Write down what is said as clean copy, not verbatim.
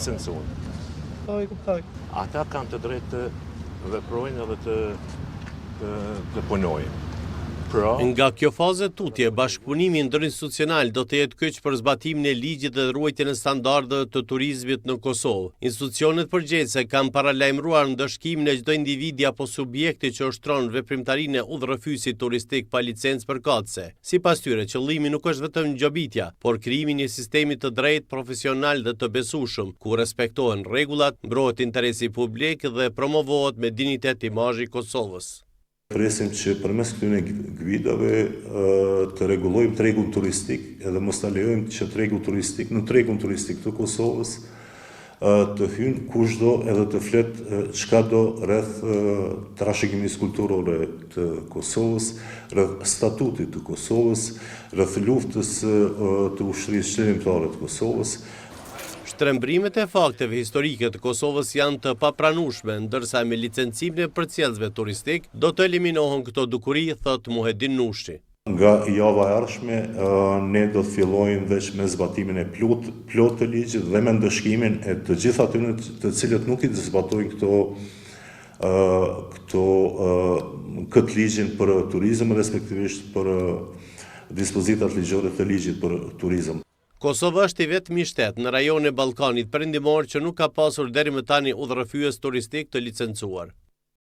licencuar. Po, I kuptoj. Ata kanë të drejtë të veprojnë edhe të punojnë. Nga kjo fazë tutje, bashkëpunimi ndërinstitucional do të jetë kyç për zbatimin e ligjit dhe ruajtjen e standardeve të turizmit në Kosovë. Institucionet përgjegjëse kanë paralajmëruar ndëshkimin e çdo individi apo subjekti që ushtron veprimtarinë e udhërrëfysit turistik pa licencë përkatëse. Sipas tyre, qëllimi nuk është vetëm ngjobitja, por krijimi i një sistemi të drejtë, profesional dhe të besueshëm, ku respektohen rregullat, mbrohet interesi publik dhe promovohet me dinitet imazhi i Kosovës. Presim që përmes këtyre gvidave të rregullojmë tregun turistik edhe mos ta lejojmë që në tregun turistik të Kosovës të hynë kushdo edhe të flet çka do rreth trashëgimisë kulturore të Kosovës, rreth statutit të Kosovës, rreth luftës të ushtrisë qëndrore të Kosovës. Shtrembrimet e fakteve historike të Kosovës janë të papranueshme, ndërsa me licencimin e përcjellësve turistik do të eliminohen këto dukuri, thot Muhedin Nushi. Nga java e ardhshme ne do të fillojmë veç me zbatimin e plot të ligjit dhe me ndëshkimin e të gjithë atyre të cilët nuk I zbatojnë këtë ligjin për turizëm, respektivisht për dispozitat ligjore të ligjit për turizëm. Kosova është I vetmi shtet në rajonin e Ballkanit Perëndimor që nuk ka pasur deri më tani udhërrëfyes turistik të licencuar.